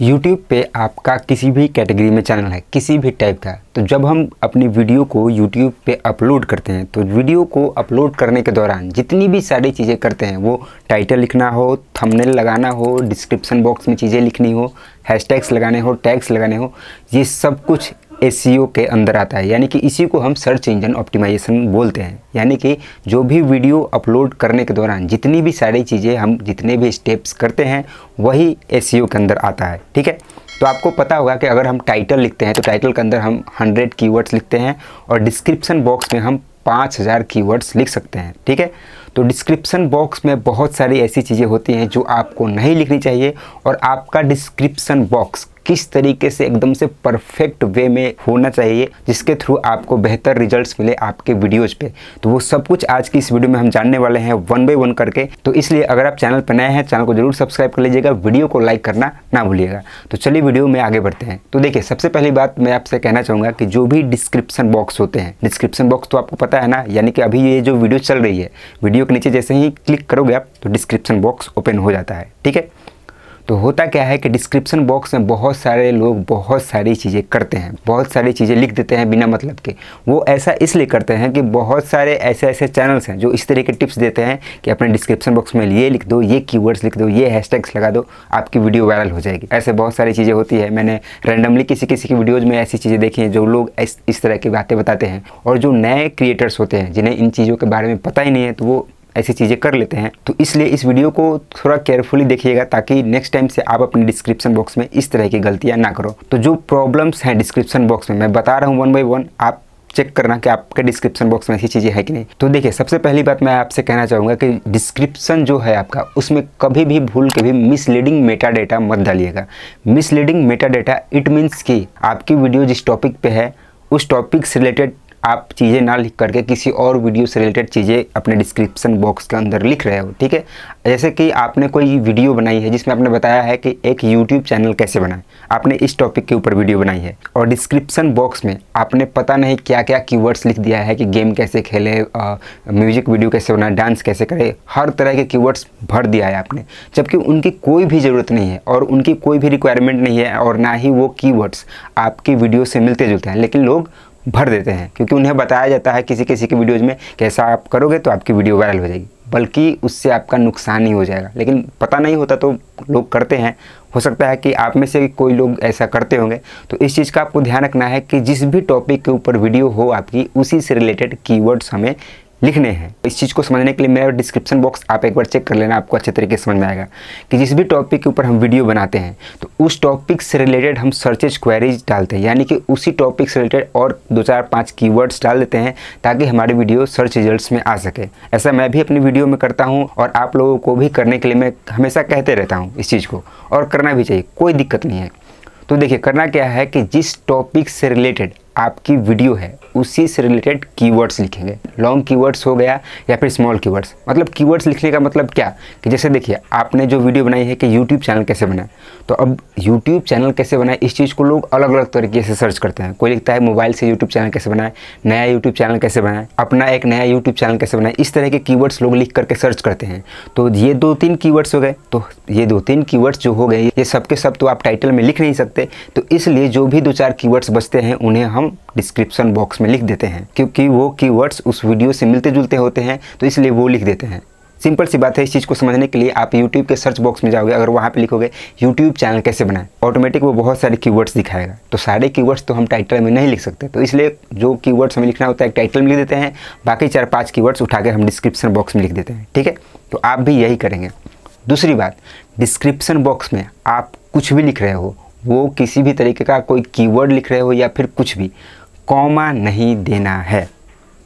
YouTube पे आपका किसी भी कैटेगरी में चैनल है, किसी भी टाइप का, तो जब हम अपनी वीडियो को YouTube पे अपलोड करते हैं तो वीडियो को अपलोड करने के दौरान जितनी भी सारी चीज़ें करते हैं, वो टाइटल लिखना हो, थंबनेल लगाना हो, डिस्क्रिप्शन बॉक्स में चीज़ें लिखनी हो, हैशटैग्स लगाने हो, टैग्स लगाने हो, ये सब कुछ SEO के अंदर आता है। यानी कि इसी को हम सर्च इंजन ऑप्टिमाइजेशन बोलते हैं। यानी कि जो भी वीडियो अपलोड करने के दौरान जितनी भी सारी चीज़ें हम जितने भी स्टेप्स करते हैं वही SEO के अंदर आता है। ठीक है, तो आपको पता होगा कि अगर हम टाइटल लिखते हैं तो टाइटल के अंदर हम 100 कीवर्ड्स लिखते हैं और डिस्क्रिप्शन बॉक्स में हम 5000 कीवर्ड्स लिख सकते हैं। ठीक है, तो डिस्क्रिप्शन बॉक्स में बहुत सारी ऐसी चीज़ें होती हैं जो आपको नहीं लिखनी चाहिए, और आपका डिस्क्रिप्शन बॉक्स किस तरीके से एकदम से परफेक्ट वे में होना चाहिए जिसके थ्रू आपको बेहतर रिजल्ट्स मिले आपके वीडियोज़ पे, तो वो सब कुछ आज की इस वीडियो में हम जानने वाले हैं 1 बाय 1 करके। तो इसलिए अगर आप चैनल पर नए हैं, चैनल को जरूर सब्सक्राइब कर लीजिएगा, वीडियो को लाइक करना ना भूलिएगा। तो चलिए वीडियो में आगे बढ़ते हैं। तो देखिए, सबसे पहली बात मैं आपसे कहना चाहूँगा कि जो भी डिस्क्रिप्शन बॉक्स होते हैं, डिस्क्रिप्शन बॉक्स तो आपको पता है ना, यानी कि अभी ये जो वीडियो चल रही है, वीडियो के नीचे जैसे ही क्लिक करोगे आप तो डिस्क्रिप्शन बॉक्स ओपन हो जाता है। ठीक है, तो होता क्या है कि डिस्क्रिप्शन बॉक्स में बहुत सारे लोग बहुत सारी चीज़ें करते हैं, बहुत सारी चीज़ें लिख देते हैं बिना मतलब के। वो ऐसा इसलिए करते हैं कि बहुत सारे ऐसे चैनल्स हैं जो इस तरह के टिप्स देते हैं कि अपने डिस्क्रिप्शन बॉक्स में ये लिख दो, ये कीवर्ड्स लिख दो, ये हैशटैग्स लगा दो, आपकी वीडियो वायरल हो जाएगी। ऐसे बहुत सारी चीज़ें होती है। मैंने रैंडमली किसी की वीडियोज़ में ऐसी चीज़ें देखी हैं जो लोग इस तरह की बातें बताते हैं, और जो नए क्रिएटर्स होते हैं जिन्हें इन चीज़ों के बारे में पता ही नहीं है तो वो ऐसी चीज़ें कर लेते हैं। तो इसलिए इस वीडियो को थोड़ा केयरफुली देखिएगा ताकि नेक्स्ट टाइम से आप अपने डिस्क्रिप्शन बॉक्स में इस तरह की गलतियां ना करो। तो जो प्रॉब्लम्स हैं डिस्क्रिप्शन बॉक्स में मैं बता रहा हूँ 1 बाय 1, आप चेक करना कि आपके डिस्क्रिप्शन बॉक्स में ऐसी चीज़ें है कि नहीं। तो देखिए, सबसे पहली बात मैं आपसे कहना चाहूँगा कि डिस्क्रिप्शन जो है आपका, उसमें कभी भी भूल के भी मिसलीडिंग मेटा डेटा मत डालिएगा। Misleading Meta data it means कि आपकी वीडियो जिस टॉपिक पे है उस टॉपिक से रिलेटेड आप चीज़ें ना लिख करके किसी और वीडियो से रिलेटेड चीज़ें अपने डिस्क्रिप्शन बॉक्स के अंदर लिख रहे हो। ठीक है, जैसे कि आपने कोई वीडियो बनाई है जिसमें आपने बताया है कि एक YouTube चैनल कैसे बनाएं, आपने इस टॉपिक के ऊपर वीडियो बनाई है, और डिस्क्रिप्शन बॉक्स में आपने पता नहीं क्या क्या कीवर्ड्स लिख दिया है कि गेम कैसे खेले, म्यूजिक वीडियो कैसे बनाए, डांस कैसे करे, हर तरह के कीवर्ड्स भर दिया है आपने, जबकि उनकी कोई भी ज़रूरत नहीं है और उनकी कोई भी रिक्वायरमेंट नहीं है, और ना ही वो कीवर्ड्स आपकी वीडियो से मिलते जुलते हैं, लेकिन लोग भर देते हैं क्योंकि उन्हें बताया जाता है किसी की वीडियोज़ में कि ऐसा आप करोगे तो आपकी वीडियो वायरल हो जाएगी, बल्कि उससे आपका नुकसान ही हो जाएगा। लेकिन पता नहीं होता तो लोग करते हैं। हो सकता है कि आप में से कोई लोग ऐसा करते होंगे। तो इस चीज़ का आपको ध्यान रखना है कि जिस भी टॉपिक के ऊपर वीडियो हो आपकी, उसी से रिलेटेड कीवर्ड्स हमें लिखने हैं। इस चीज़ को समझने के लिए मेरा डिस्क्रिप्शन बॉक्स आप एक बार चेक कर लेना, आपको अच्छे तरीके से समझ में आएगा कि जिस भी टॉपिक के ऊपर हम वीडियो बनाते हैं तो उस टॉपिक से रिलेटेड हम सर्चेज क्वेरीज डालते हैं, यानी कि उसी टॉपिक से रिलेटेड और 2-4-5 कीवर्ड्स डाल देते हैं ताकि हमारी वीडियो सर्च रिजल्ट्स में आ सके। ऐसा मैं भी अपनी वीडियो में करता हूँ और आप लोगों को भी करने के लिए मैं हमेशा कहते रहता हूँ इस चीज़ को, और करना भी चाहिए, कोई दिक्कत नहीं है। तो देखिए, करना क्या है कि जिस टॉपिक से रिलेटेड आपकी वीडियो है उसी से रिलेटेड कीवर्ड्स लिखेंगे। लॉन्ग कीवर्ड्स हो गया या फिर स्मॉल कीवर्ड्स। मतलब कीवर्ड्स लिखने का मतलब क्या कि जैसे देखिए, आपने जो वीडियो बनाई है कि YouTube चैनल कैसे बनाए, तो अब YouTube चैनल कैसे बनाए इस चीज़ को लोग अलग अलग तरीके से सर्च करते हैं। कोई लिखता है मोबाइल से YouTube चैनल कैसे बनाए, नया YouTube चैनल कैसे बनाए, अपना एक नया YouTube चैनल कैसे बनाए, इस तरह के कीवर्ड्स लोग लिख करके सर्च करते हैं। तो ये 2-3 कीवर्ड्स हो गए। तो ये 2-3 कीवर्ड्स जो हो गए, ये सब के सब तो आप टाइटल में लिख नहीं सकते। तो इसलिए जो भी 2-4 कीवर्ड्स बचते हैं उन्हें हम डिस्क्रिप्शन बॉक्स में लिख देते हैं, क्योंकि वो कीवर्ड्स उस वीडियो से मिलते जुलते होते हैं, तो इसलिए वो लिख देते हैं। सिंपल सी बात है। इस चीज़ को समझने के लिए आप YouTube के सर्च बॉक्स में जाओगे, अगर वहाँ पे लिखोगे YouTube चैनल कैसे बनाएं, ऑटोमेटिक वो बहुत सारे कीवर्ड्स दिखाएगा। तो सारे कीवर्ड्स तो हम टाइटल में नहीं लिख सकते, तो इसलिए जो कीवर्ड्स हमें लिखना होता है टाइटल में लिख देते हैं, बाकी 4-5 कीवर्ड्स उठा के हम डिस्क्रिप्शन बॉक्स में लिख देते हैं। ठीक है, तो आप भी यही करेंगे। दूसरी बात, डिस्क्रिप्शन बॉक्स में आप कुछ भी लिख रहे हो, वो किसी भी तरीके का कोई कीवर्ड लिख रहे हो या फिर कुछ भी, कॉमा नहीं देना है।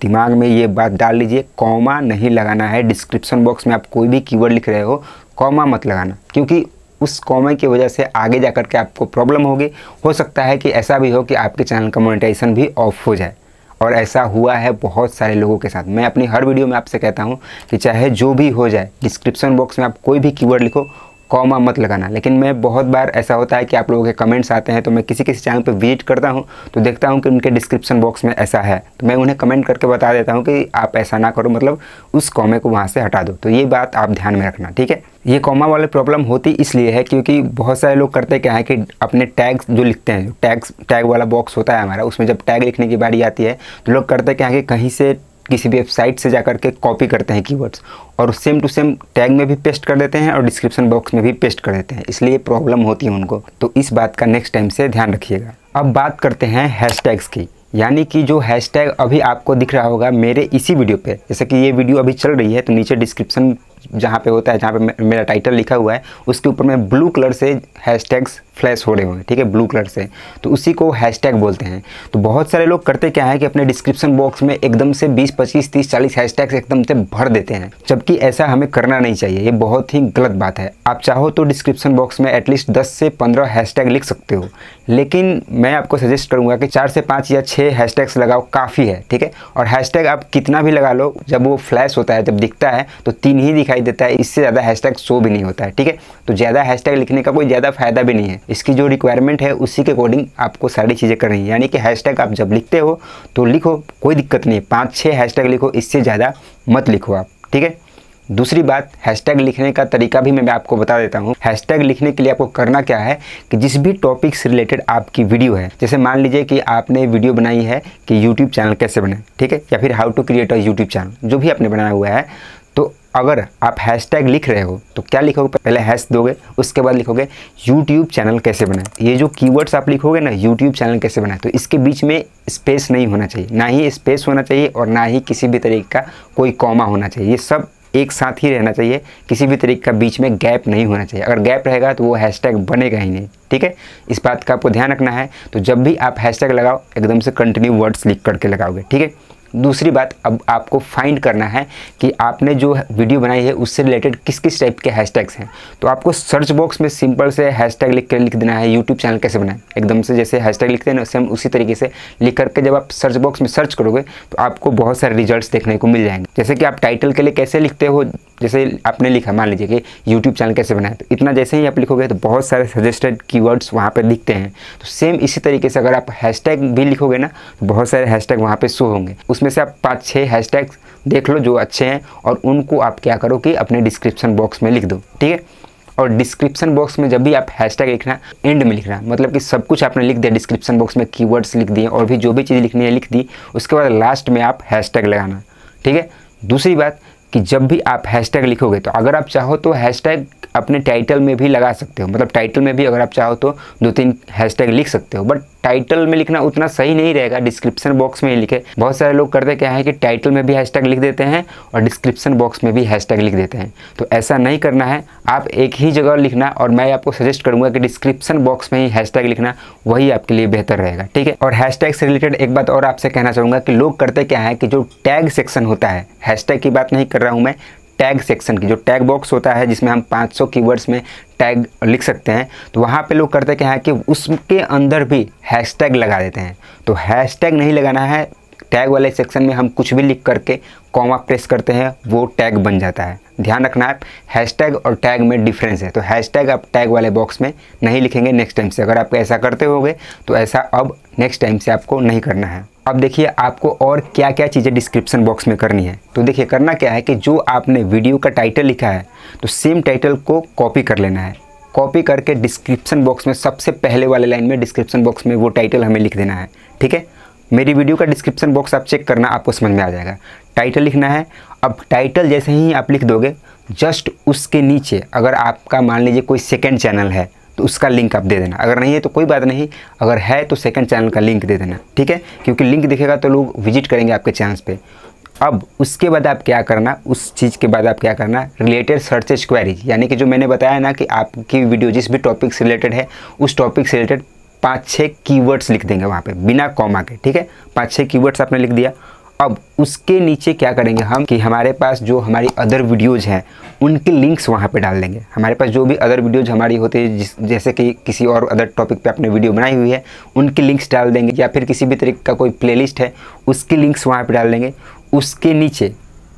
दिमाग में ये बात डाल लीजिए, कॉमा नहीं लगाना है। डिस्क्रिप्शन बॉक्स में आप कोई भी कीवर्ड लिख रहे हो, कॉमा मत लगाना, क्योंकि उस कॉमा की वजह से आगे जा कर के आपको प्रॉब्लम होगी। हो सकता है कि ऐसा भी हो कि आपके चैनल का मोनेटाइजेशन भी ऑफ हो जाए, और ऐसा हुआ है बहुत सारे लोगों के साथ। मैं अपनी हर वीडियो में आपसे कहता हूँ कि चाहे जो भी हो जाए, डिस्क्रिप्शन बॉक्स में आप कोई भी कीवर्ड लिखो, कॉमा मत लगाना। लेकिन मैं बहुत बार ऐसा होता है कि आप लोगों के कमेंट्स आते हैं, तो मैं किसी किसी चैनल पे विजिट करता हूँ तो देखता हूँ कि उनके डिस्क्रिप्शन बॉक्स में ऐसा है, तो मैं उन्हें कमेंट करके बता देता हूँ कि आप ऐसा ना करो, मतलब उस कॉमे को वहाँ से हटा दो। तो ये बात आप ध्यान में रखना, ठीक है। ये कॉमा वाले प्रॉब्लम होती इसलिए है क्योंकि बहुत सारे लोग करते क्या है कि अपने टैग्स जो लिखते हैं, टैग वाला बॉक्स होता है हमारा, उसमें जब टैग लिखने की बारी आती है तो लोग करते क्या है कि कहीं से किसी भी वेबसाइट से जाकर के कॉपी करते हैं कीवर्ड्स और सेम टू सेम टैग में भी पेस्ट कर देते हैं और डिस्क्रिप्शन बॉक्स में भी पेस्ट कर देते हैं, इसलिए प्रॉब्लम होती है उनको। तो इस बात का नेक्स्ट टाइम से ध्यान रखिएगा। अब बात करते हैं हैशटैग्स की, यानी कि जो हैशटैग अभी आपको दिख रहा होगा मेरे इसी वीडियो पे, जैसे कि ये वीडियो अभी चल रही है तो नीचे डिस्क्रिप्शन जहाँ पे होता है, जहाँ पे मेरा टाइटल लिखा हुआ है, उसके ऊपर में ब्लू कलर से हैशटैग्स फ्लैश हो रहे होंगे, ठीक है, ब्लू कलर से, तो उसी को हैशटैग बोलते हैं। तो बहुत सारे लोग करते क्या है कि अपने डिस्क्रिप्शन बॉक्स में एकदम से 20, 25, 30, 40 हैशटैग्स एकदम से भर देते हैं, जबकि ऐसा हमें करना नहीं चाहिए, ये बहुत ही गलत बात है। आप चाहो तो डिस्क्रिप्शन बॉक्स में एटलीस्ट 10 से 15 हैशटैग लिख सकते हो, लेकिन मैं आपको सजेस्ट करूँगा कि 4 से 5 या 6 हैशटैग्स लगाओ, काफ़ी है, ठीक है। और हैशटैग आप कितना भी लगा लो, जब वो फ्लैश होता है, जब दिखता है तो 3 ही दिखाई देता है, इससे ज़्यादा हैशटैग शो भी नहीं होता है, ठीक है। तो ज़्यादा हैशटैग लिखने का कोई ज़्यादा फायदा भी नहीं है, इसकी जो रिक्वायरमेंट है उसी के अकॉर्डिंग आपको सारी चीज़ें करनी है। यानी कि हैशटैग आप जब लिखते हो तो लिखो, कोई दिक्कत नहीं है, 5-6 हैशटैग लिखो, इससे ज़्यादा मत लिखो आप, ठीक है। दूसरी बात, हैशटैग लिखने का तरीका भी मैं आपको बता देता हूँ। हैशटैग लिखने के लिए आपको करना क्या है कि जिस भी टॉपिक से रिलेटेड आपकी वीडियो है, जैसे मान लीजिए कि आपने वीडियो बनाई है कि यूट्यूब चैनल कैसे बनाए, ठीक है, या फिर how to create a YouTube channel, जो भी आपने बनाया हुआ है, तो अगर आप हैशटैग लिख रहे हो तो क्या लिखोगे, पहले हैश दोगे, उसके बाद लिखोगे यूट्यूब चैनल कैसे बनाए। ये जो कीवर्ड्स आप लिखोगे ना, यूट्यूब चैनल कैसे बनाए, तो इसके बीच में स्पेस नहीं होना चाहिए, ना ही स्पेस होना चाहिए और ना ही किसी भी तरीके का कोई कॉमा होना चाहिए, ये सब एक साथ ही रहना चाहिए, किसी भी तरीके का बीच में गैप नहीं होना चाहिए। अगर गैप रहेगा तो वो हैशटैग बनेगा ही नहीं, ठीक है। इस बात का आपको ध्यान रखना है। तो जब भी आप हैशटैग लगाओ एकदम से कंटिन्यू वर्ड्स लिख करके लगाओगे, ठीक है। दूसरी बात, अब आपको फाइंड करना है कि आपने जो वीडियो बनाई है उससे रिलेटेड किस किस टाइप के हैशटैग्स हैं। तो आपको सर्च बॉक्स में सिंपल से हैशटैग लिख देना है, यूट्यूब चैनल कैसे बनाएं, एकदम से जैसे हैशटैग लिखते हैं ना, सेम उसी तरीके से लिख करके जब आप सर्च बॉक्स में सर्च करोगे तो आपको बहुत सारे रिजल्ट्स देखने को मिल जाएंगे। जैसे कि आप टाइटल के लिए कैसे लिखते हो, जैसे आपने लिखा, मान लीजिए कि यूट्यूब चैनल कैसे बनाएं, तो इतना जैसे ही आप लिखोगे तो बहुत सारे सजेस्टेड कीवर्ड्स वहाँ पे दिखते हैं। तो सेम इसी तरीके से अगर आप हैशटैग भी लिखोगे ना तो बहुत सारे हैशटैग वहाँ पे शो होंगे, उसमें से आप 5-6 हैशटैग देख लो जो अच्छे हैं और उनको आप क्या करो कि अपने डिस्क्रिप्शन बॉक्स में लिख दो, ठीक है। और डिस्क्रिप्शन बॉक्स में जब भी आप हैशटैग लिखना, एंड में लिखना, मतलब कि सब कुछ आपने लिख दिया डिस्क्रिप्शन बॉक्स में, कीवर्ड्स लिख दिए और भी जो भी चीज़ लिखनी है लिख दी, उसके बाद लास्ट में आप हैशटैग लगाना, ठीक है। दूसरी बात कि जब भी आप हैशटैग लिखोगे तो अगर आप चाहो तो हैशटैग अपने टाइटल में भी लगा सकते हो, मतलब टाइटल में भी अगर आप चाहो तो 2-3 हैशटैग लिख सकते हो, बट टाइटल में लिखना उतना सही नहीं रहेगा, डिस्क्रिप्शन बॉक्स में ही लिखे। बहुत सारे लोग करते क्या है कि टाइटल में भी हैशटैग लिख देते हैं और डिस्क्रिप्शन बॉक्स में भी हैशटैग लिख देते हैं, तो ऐसा नहीं करना है। आप एक ही जगह लिखना और मैं आपको सजेस्ट करूंगा कि डिस्क्रिप्शन बॉक्स में ही हैशटैग लिखना, वही आपके लिए बेहतर रहेगा, ठीक है। और हैशटैग से रिलेटेड एक बात और आपसे कहना चाहूँगा कि लोग करते क्या है कि जो टैग सेक्शन होता है, हैशटैग की बात नहीं कर रहा हूँ मैं, टैग सेक्शन की, जो टैग बॉक्स होता है जिसमें हम 500 कीवर्ड्स में टैग लिख सकते हैं, तो वहाँ पे लोग करते क्या है कि उसके अंदर भी हैशटैग लगा देते हैं। तो हैशटैग नहीं लगाना है, टैग वाले सेक्शन में हम कुछ भी लिख करके कॉमा प्रेस करते हैं, वो टैग बन जाता है। ध्यान रखना है, हैशटैग और टैग में डिफरेंस है, तो हैशटैग आप टैग वाले बॉक्स में नहीं लिखेंगे नेक्स्ट टाइम से। अगर आप ऐसा करते होगे तो ऐसा अब नेक्स्ट टाइम से आपको नहीं करना है। अब देखिए आपको और क्या क्या चीज़ें डिस्क्रिप्शन बॉक्स में करनी है। तो देखिए करना क्या है कि जो आपने वीडियो का टाइटल लिखा है तो सेम टाइटल को कॉपी कर लेना है, कॉपी करके डिस्क्रिप्शन बॉक्स में सबसे पहले वाले लाइन में डिस्क्रिप्शन बॉक्स में वो टाइटल हमें लिख देना है, ठीक है। मेरी वीडियो का डिस्क्रिप्शन बॉक्स आप चेक करना, आपको समझ में आ जाएगा। टाइटल लिखना है, अब टाइटल जैसे ही आप लिख दोगे जस्ट उसके नीचे अगर आपका मान लीजिए कोई सेकंड चैनल है तो उसका लिंक आप दे देना, अगर नहीं है तो कोई बात नहीं, अगर है तो सेकंड चैनल का लिंक दे देना, ठीक है, क्योंकि लिंक दिखेगा तो लोग विजिट करेंगे आपके चैनल पे। अब उसके बाद आप क्या करना, उस चीज़ के बाद आप क्या करना, रिलेटेड सर्चेज क्वेरीज, यानी कि जो मैंने बताया ना कि आपकी वीडियो जिस भी टॉपिक से रिलेटेड है उस टॉपिक से रिलेटेड 5-6 कीवर्ड्स लिख देंगे वहाँ पे बिना कॉमा के, ठीक है। 5-6 कीवर्ड्स आपने लिख दिया। अब उसके नीचे क्या करेंगे हम कि हमारे पास जो हमारी अदर वीडियोज़ हैं उनके लिंक्स वहाँ पे डाल देंगे। हमारे पास जो भी अदर वीडियोज़ हमारी होती है, जैसे कि किसी और अदर टॉपिक पे आपने वीडियो बनाई हुई है उनके लिंक्स डाल देंगे, या फिर किसी भी तरीके का कोई प्लेलिस्ट है उसके लिंक्स वहाँ पे डाल देंगे। उसके नीचे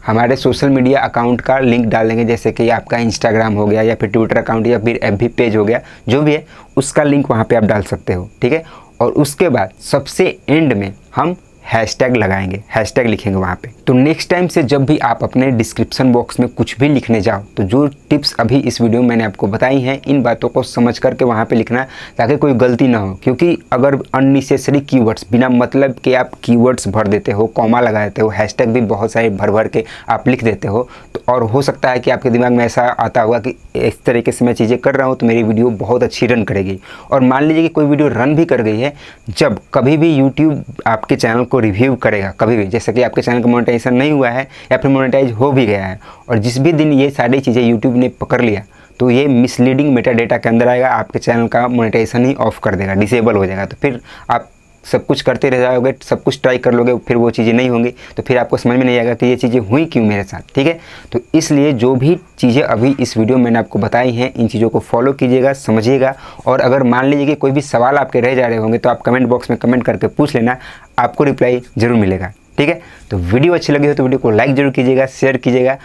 हमारे सोशल मीडिया अकाउंट का लिंक डाल देंगे, जैसे कि आपका इंस्टाग्राम हो गया या फिर ट्विटर अकाउंट या फिर एफबी पेज हो गया, जो भी है उसका लिंक वहाँ पे आप डाल सकते हो, ठीक है। और उसके बाद सबसे एंड में हम हैशटैग लगाएंगे, हैशटैग लिखेंगे वहाँ पे। तो नेक्स्ट टाइम से जब भी आप अपने डिस्क्रिप्शन बॉक्स में कुछ भी लिखने जाओ तो जो टिप्स अभी इस वीडियो में मैंने आपको बताई हैं, इन बातों को समझ करके वहाँ पे लिखना, ताकि कोई गलती ना हो। क्योंकि अगर अननेसेसरी कीवर्ड्स, बिना मतलब के आप कीवर्ड्स भर देते हो, कॉमा लगा देते हो, हैशटैग भी बहुत सारे भर भर के आप लिख देते हो, तो और हो सकता है कि आपके दिमाग में ऐसा आता होगा कि इस तरीके से मैं चीज़ें कर रहा हूँ तो मेरी वीडियो बहुत अच्छी रन करेगी। और मान लीजिए कि कोई वीडियो रन भी कर गई है, जब कभी भी यूट्यूब आपके चैनल को रिव्यू करेगा, कभी भी, जैसे कि आपके चैनल का मोनेटाइजेशन नहीं हुआ है या फिर मोनेटाइज हो भी गया है, और जिस भी दिन ये सारी चीज़ें यूट्यूब ने पकड़ लिया, तो ये मिसलीडिंग मेटा डेटा के अंदर आएगा, आपके चैनल का मोनेटाइजेशन ही ऑफ कर देगा, डिसेबल हो जाएगा। तो फिर आप सब कुछ करते रह जाओगे, सब कुछ ट्राई कर लोगे, फिर वो चीज़ें नहीं होंगी, तो फिर आपको समझ में नहीं आएगा कि ये चीज़ें हुई क्यों मेरे साथ, ठीक है। तो इसलिए जो भी चीज़ें अभी इस वीडियो में मैंने आपको बताई हैं, इन चीज़ों को फॉलो कीजिएगा, समझिएगा। और अगर मान लीजिए कि कोई भी सवाल आपके रह जा रहे होंगे तो आप कमेंट बॉक्स में कमेंट करके पूछ लेना, आपको रिप्लाई ज़रूर मिलेगा, ठीक है। तो वीडियो अच्छी लगी हो तो वीडियो को लाइक ज़रूर कीजिएगा, शेयर कीजिएगा,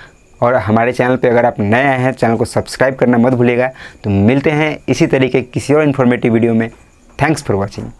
और हमारे चैनल पे अगर आप नए आए हैं, चैनल को सब्सक्राइब करना मत भूलिएगा। तो मिलते हैं इसी तरीके किसी और इन्फॉर्मेटिव वीडियो में। Thanks for watching.